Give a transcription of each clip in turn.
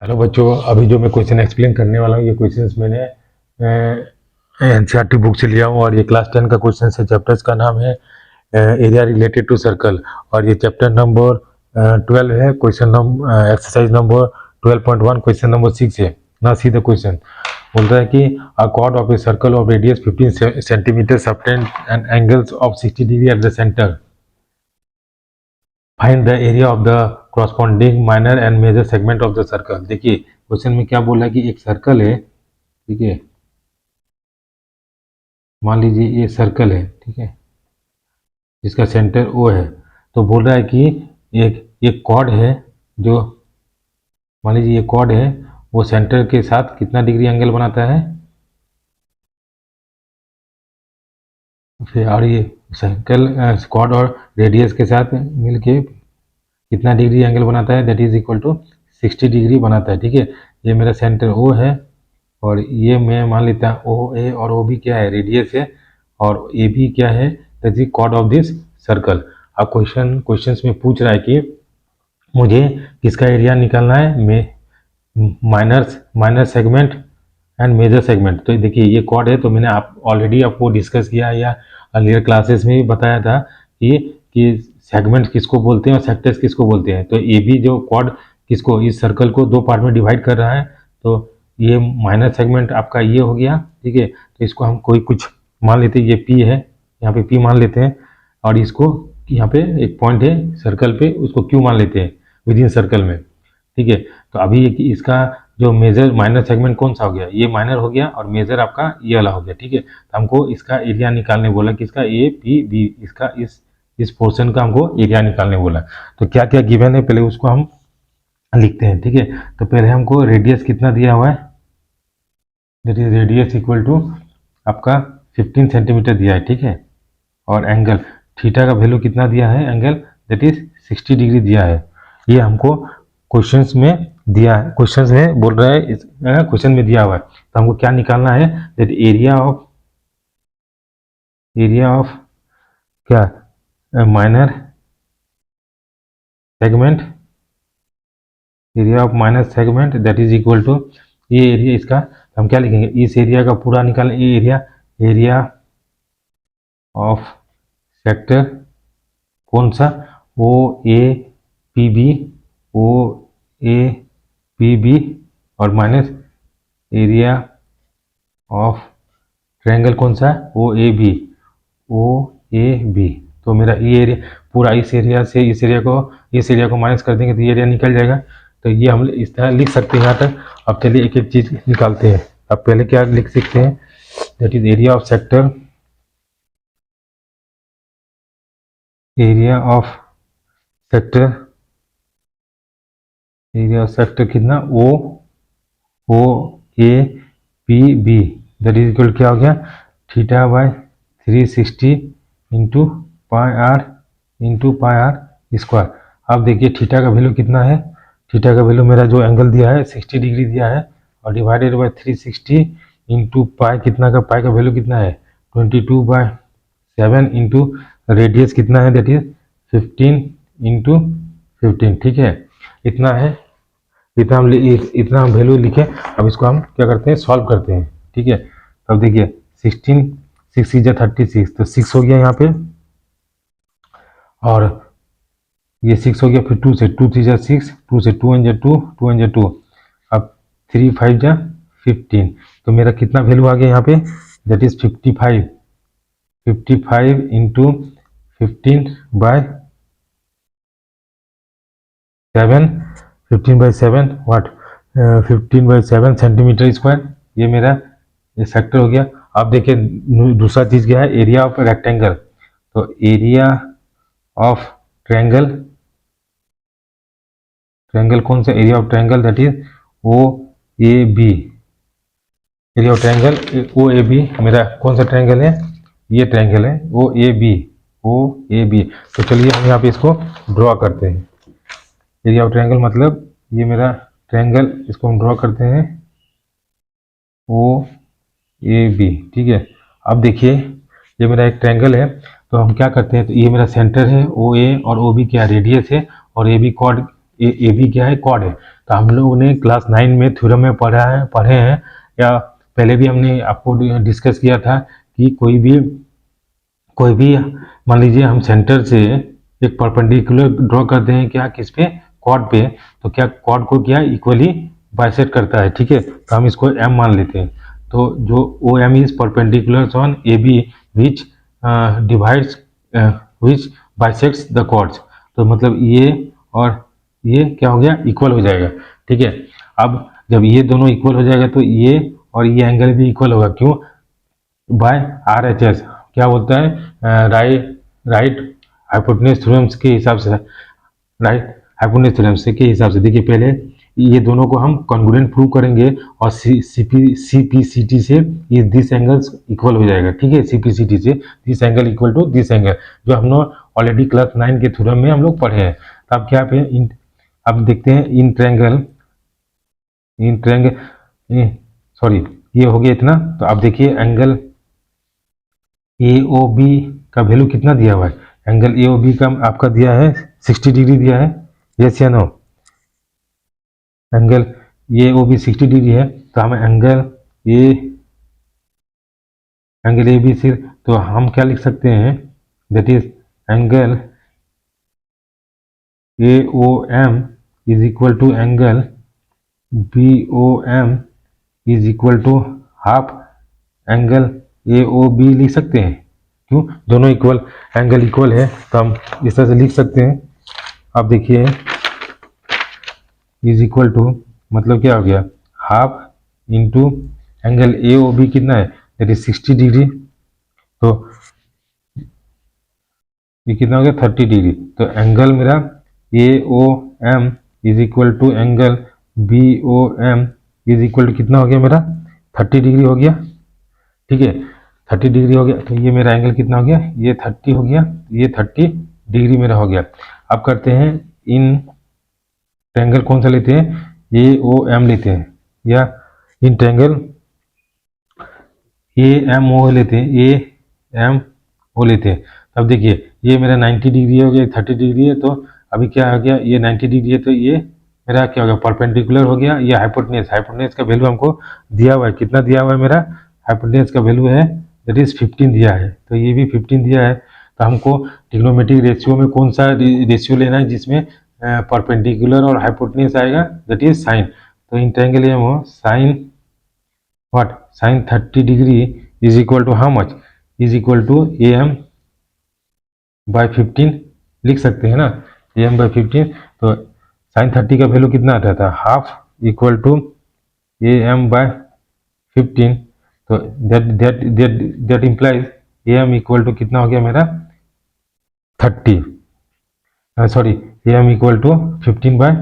Hello बच्चों, अभी जो मैं क्वेश्चन एक्सप्लेन करने वाला हूँ ये क्वेश्चंस मैंने एनसीईआरटी बुक से लिया हूँ और ये क्लास 10 का क्वेश्चन है। चैप्टर्स का नाम है एरिया रिलेटेड टू सर्कल और ये चैप्टर नंबर 12 है। Question number exercise number 12.1 question number 6 है ना। सी द क्वेश्चन बोल रहा है कि a chord of a circle of radius 15 centimetre subtend and angles of 60 degree at the centre. Find the area of the corresponding minor and major segment of the circle. देखिए question में क्या बोला है कि एक सर्कल है, ठीक है। मान लीजिए ये सर्कल है, ठीक है, जिसका सेंटर ओ है। तो बोल रहा है कि एक कॉर्ड है, जो मान लीजिए ये कॉर्ड है, वो सेंटर के साथ कितना डिग्री एंगल बनाता है। फिर और ये सर्कल कॉर्ड और रेडियस के साथ मिलके कितना डिग्री एंगल बनाता है, that is equal to 60 degree बनाता है, ठीक है। ये मेरा सेंटर ओ है और ये मैं मान लेता हूँ ओ ए, और ओ भी क्या है, रेडियस है, और ए भी क्या है, that is chord of this circle. अब क्वेश्चंस में पूछ रहा है कि मुझे किसका एरिया निकालना है, minor segment and major segment. तो देखिए ये कॉर्ड है, तो मैंने ऑलरेडी आपको डिस्कस किया या अर्लियर क्लासेस में भी बताया था कि सेगमेंट किसको बोलते हैं और सेक्टर्स किसको बोलते हैं। तो ये भी जो कॉर्ड किसको, इस सर्कल को दो पार्ट में डिवाइड कर रहा है, तो ये माइनर सेगमेंट आपका ये हो गया, ठीक है। तो इसको हम कोई कुछ मान लेते हैं, ये पी है, यहाँ पे पी मान लेते हैं, और इसको यहाँ पे एक पॉइंट है सर्कल पे, उसको क्यू मान लेते हैं विद इन सर्कल में, ठीक है। तो अभी इसका जो मेजर माइनर सेगमेंट कौन सा हो गया, ये माइनर हो गया, और मेजर आपका ये वाला हो गया, ठीक है। तो हमको इसका एरिया निकालने बोला, किसका, ए पी बी, इसका इस पोर्शन का हमको एरिया निकालने बोला। तो क्या क्या गिवन है पहले उसको हम लिखते हैं, ठीक है। तो पहले हमको रेडियस कितना दिया हुआ है, that is radius equal to आपका 15 सेंटीमीटर दिया है, ठीक है। और एंगल थीटा का वैल्यू कितना दिया है, एंगल दैट इज 60 डिग्री दिया है। ये हमको क्वेश्चंस में दिया है, क्वेश्चंस में बोल रहा है, क्वेश्चन में दिया हुआ है। तो हमको क्या निकालना है, दैट एरिया ऑफ क्या, minor segment, area of minor segment that is equal to ये एरिया, इसका हम क्या लिखेंगे, इस एरिया का पूरा निकालें, ये एरिया ऑफ सेक्टर कौन सा, O A P B, O A P B, और माइनस एरिया ऑफ ट्रायंगल कौन सा, ओ ए बी। तो मेरा ये एरिया पूरा, इस एरिया से इस एरिया को माइनस कर देंगे तो ये एरिया निकल जाएगा। तो ये हम इस तरह लिख सकते हैं यहाँ तक। अब चलिए एक एक चीज निकालते हैं। अब पहले क्या लिख सकते हैं, that is area of sector, area of sector कितना, O A P B, that is equal क्या हो गया, theta by 360 into pi R square. अब देखिए थीटा का वैल्यू कितना है, थीटा का वैल्यू मेरा जो एंगल दिया है 60 डिग्री दिया है, और डिवाइडेड बाय 360 इंटू पाई, कितना का, पाई का वैल्यू कितना है 22/7 इंटू रेडियस कितना है, दैट इज 15 इंटू 15, ठीक है। इतना है, इतना हम वैल्यू लिखे। अब इसको हम क्या करते हैं, सॉल्व करते हैं, ठीक है। अब देखिए 16 6 जा 36, तो 6 हो गया यहाँ पे, और ये 6 हो गया, फिर 2 से 2 3 जा 6, 2 से 2 जा 2, 2 जा 2, अब 3 5 जा 15। तो मेरा कितना वैल्यू आ गया यहाँ पे, that is 55 into 15/7, 15/7 what, 15/7 centimetre square. ये मेरा ये सेक्टर हो गया। अब देखिए दूसरा चीज क्या है, एरिया ऑफ रेक्टेंगल। तो एरिया ऑफ ट्रायंगल कौन सा, area of triangle that is O A B, area of triangle O A B. मेरा कौन सा ट्रायंगल है, ये ट्रायंगल है ओ ए बी। तो चलिए हम यहाँ पे इसको ड्रॉ करते हैं। एरिया ऑफ ट्रायंगल मतलब ये मेरा ट्रायंगल, इसको हम ड्रॉ करते हैं ओ ए बी, ठीक है। अब देखिए ये मेरा एक ट्रायंगल है, तो हम क्या करते हैं, तो ये मेरा सेंटर है ओ ए, और ओ बी क्या रेडियस है, और A B chord, A B क्या है, कॉर्ड है। तो हम लोगों ने क्लास 9 में थ्योरम में पढ़े हैं, या पहले भी हमने आपको डिस्कस किया था कि कोई भी मान लीजिए हम सेंटर से एक परपेंडिकुलर ड्रॉ करते हैं, क्या किस पे, कॉर्ड पे, तो क्या कॉर्ड को क्या इक्वली बाइसेक्ट करता है, ठीक है, तो हम इसको एम मान लेते हैं। तो जो O M is perpendicular on A B which divides which bisects the chords, तो मतलब ये और ये क्या हो गया, इक्वल हो जाएगा, ठीक है। अब जब ये दोनों इक्वल हो जाएगा तो ये और ये एंगल भी इक्वल होगा, क्यों, बाय आर एच एस, क्या बोलता है, राइट हाइपोटेन्यूज थ्योरम्स के हिसाब से, राइट हाइपोटेन्यूज थ्योरम्स के हिसाब से। देखिए पहले ये दोनों को हम कॉन्ग्रुएंट प्रूव करेंगे और सीपीसीटी से ये दिस एंगल्स इक्वल हो जाएगा, ठीक है, सीपीसीटी से this angle equal to this angle, जो हम लोग ऑलरेडी क्लास 9 के थ्योरम में हम लोग पढ़े हैं। तो अब क्या पे अब देखते हैं इन ट्रायंगल सॉरी, ये हो गया इतना। तो अब देखिए एंगल ए ओ बी का वैल्यू कितना दिया हुआ है, एंगल ए ओ बी का आपका दिया है 60 डिग्री दिया है, यस या no, angle A O B 60 degree है। तो हम एंगल ए बी से, तो हम क्या लिख सकते हैं, that is angle A O M is equal to angle B O M is equal to half angle A O B लिख सकते हैं, क्यों, दोनों इक्वल, एंगल इक्वल है, तो हम इस तरह से लिख सकते हैं। अब देखिए इज इक्वल टू मतलब क्या हो गया, half into angle A O B कितना है, दैट इज 60 डिग्री, तो ये कितना हो गया 30 डिग्री। तो एंगल मेरा A O M is equal to angle B O M is equal to कितना हो गया मेरा 30 डिग्री हो गया, ठीक है, 30 डिग्री हो गया। तो ये मेरा एंगल कितना हो गया, ये 30 हो गया, ये 30 डिग्री मेरा हो गया। अब करते हैं इन ट्रायंगल कौन सा लेते हैं, ए ओ एम लेते हैं, या in triangle A M O लेते हैं, ए एम ओ लेते हैं। अब देखिए ये मेरा 90 डिग्री हो गया, 30 डिग्री है, तो अभी क्या हो गया, ये 90 डिग्री है, तो ये मेरा क्या हो गया, परपेंडिकुलर हो गया। ये हाइपोटेन्यूज का वैल्यू हमको दिया हुआ है, कितना दिया हुआ है, मेरा हाइपोटेन्यूज का वैल्यू है दैट इज 15 दिया है, तो ये भी 15 दिया है। तो हमको ट्रिग्नोमेट्रिक रेशियो में कौन सा रेशियो लेना है जिसमें परपेंडिकुलर और हाइपोटेन्यूज आएगा, दैट इज साइन। तो इन ट्रायंगल ये हो sine what, sine 30 degree is equal to how much, is equal to A M by 15 लिख सकते हैं ना, ए एम बाई 15। तो साइन 30 का वैल्यू कितना आता था, half equal to A M by 15, तो that implies A M equal to कितना हो गया मेरा 30, sorry A M equal to 15 by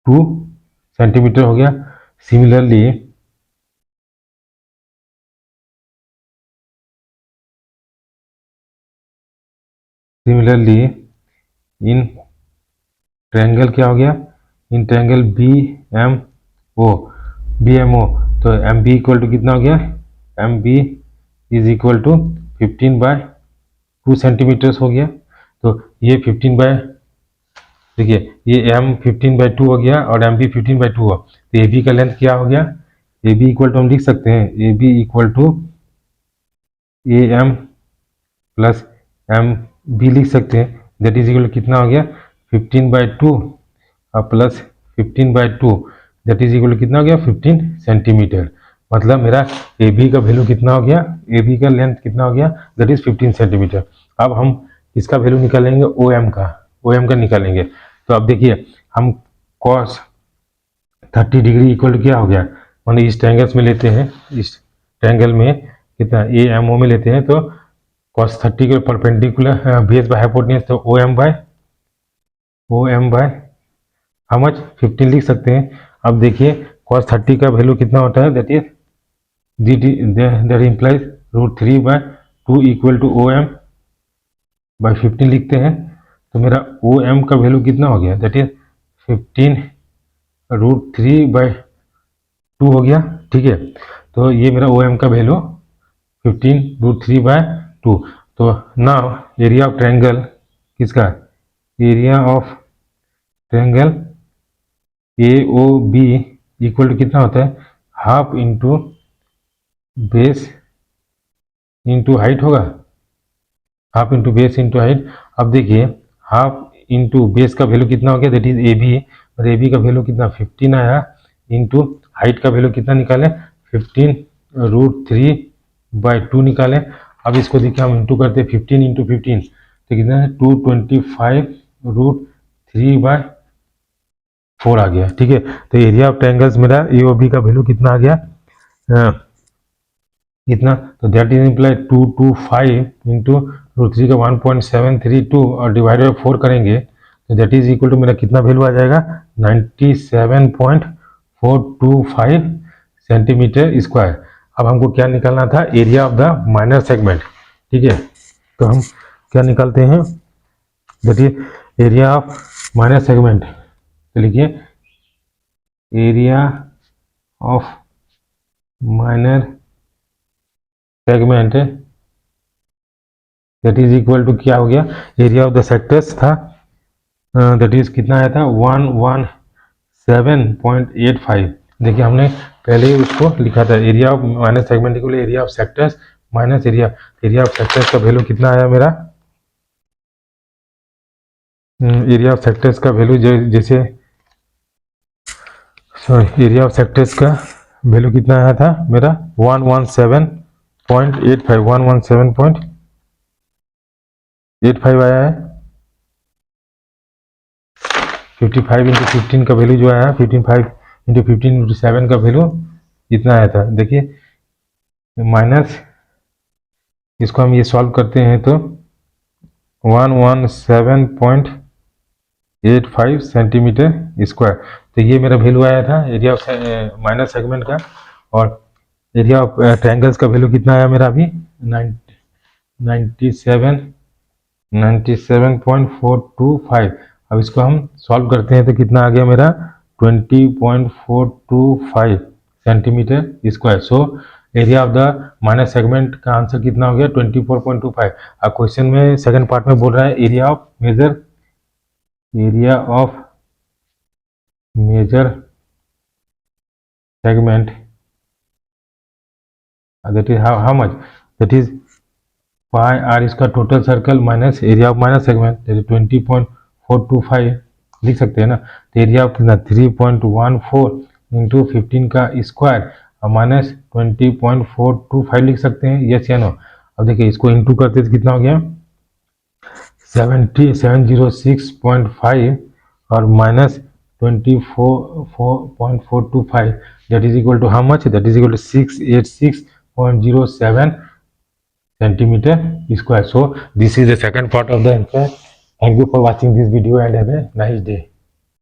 2 centimetre हो गया। सिमिलरली इन ट्रायंगल क्या हो गया, in triangle B M O, तो एम बी इक्वल टू कितना हो गया, M B is equal to 15 by 2 centimetres हो गया। तो ये 15 बाय, देखिए ये एम 15 बाय 2 हो गया और एम बी 15 बाय 2 हो, तो ए बी का लेंथ क्या हो गया, ए बी इक्वल टू हम लिख सकते हैं, A B equal to A M plus M B लिख सकते हैं, दैट इज इक्वल कितना हो गया 15 बाय 2 और plus 15 by 2, that is equal कितना हो गया 15 सेंटीमीटर। मतलब मेरा ए बी का वैल्यू कितना हो गया, ए बी का लेंथ कितना हो गया, दैट इज 15 सेंटीमीटर। अब हम इसका वैल्यू निकालेंगे ओ एम का निकालेंगे। तो अब देखिए हम cos 30 डिग्री इक्वल क्या हो गया, माने इस ट्रायंगल्स में लेते हैं, इस ट्रायंगल में कितना ए एम ओ में लेते हैं, तो cos 30 के परपेंडिकुलर बेस बाय हाइपोटेन्यूज, तो O M by how much 15 लिख सकते हैं। अब देखिए cos 30 का वैल्यू कितना होता है, that implies √3 by 2 equal to O M by 15 लिखते हैं। तो मेरा ओ एम का वैल्यू कितना हो गया, दैट इज 15 √3 बाय 2 हो गया, ठीक है। तो ये मेरा ओ एम का वैल्यू 15 √3 बाय 2। तो नाउ एरिया ऑफ ट्रायंगल किसका, area of triangle AOB equal to कितना होता है, half into base into height होगा, half into base into height. अब देखिए हाफ इंटू बेस का वैल्यू कितना हो गया, दैट इज AB, और AB का वैल्यू कितना 15 आया, इंटू हाइट का वैल्यू कितना निकाले 15√3/2 निकाले। अब इसको देखिए हम इंटू करते हैं 15 इंटू 15 तो कितना है 225√3/4 आ गया। ठीक है, तो एरिया ऑफ ट्रायंगल्स मेरा AOB का वैल्यू कितना आ गया, इतना, तो दैट इज इम्प्लाई 225 इंटू √3 का 1.732 और डिवाइडेड बाई 4 करेंगे तो दैट इज इक्वल टू मेरा कितना वैल्यू आ जाएगा 97.425 सेंटीमीटर स्क्वायर। अब हमको क्या निकालना था, area of the minor segment. ठीक है, तो हम क्या निकालते हैं, that is area of minor segment. तो लिखिए area of minor segment that is equal to क्या हो गया, एरिया ऑफ द सेक्टर्स था दैट इज कितना आया था 117.85। देखिए हमने पहले ही उसको लिखा था, area of minus segment equal area of sectors minus area of sectors का वैल्यू कितना आया मेरा, एरिया ऑफ सेक्टर्स का वैल्यू जैसे सॉरी एरिया ऑफ सेक्टर्स का वैल्यू कितना आया था मेरा 117.85 आया है। 55 इंटू 15 का वैल्यू जो आया 55 इंटू 15 इंटू 7 का वैल्यू इतना आया था। देखिए माइनस इसको हम ये सॉल्व करते हैं तो 117.85 सेंटीमीटर स्क्वायर, तो ये मेरा वैल्यू आया था एरिया ऑफ माइनर सेगमेंट का। और एरिया ऑफ ट्रायंगल्स का वैल्यू कितना आया मेरा अभी 97.425। अब इसको हम सॉल्व करते हैं तो कितना आ गया मेरा 20.425 centimetre square. So area of the minor segment का आंसर कितना हो गया 24.25। अब क्वेश्चन में सेकंड पार्ट में बोल रहा है area of major segment that is how much, that is pi r इसका total circle minus area of minus segment that is 20.425 लिख सकते हैं ना। तो एरिया ऑफ कितना 3.14 इंटू 15 का स्क्वायर और माइनस 20.425 लिख सकते हैं, यस या नो। अब देखिए इसको इंटू करते तो कितना हो गया 706.5 और minus 24.425 that is equal to how much, that is equal to 686.07 centimeter square. So this is the second part of the answer. Thank you for watching this video and have a nice day.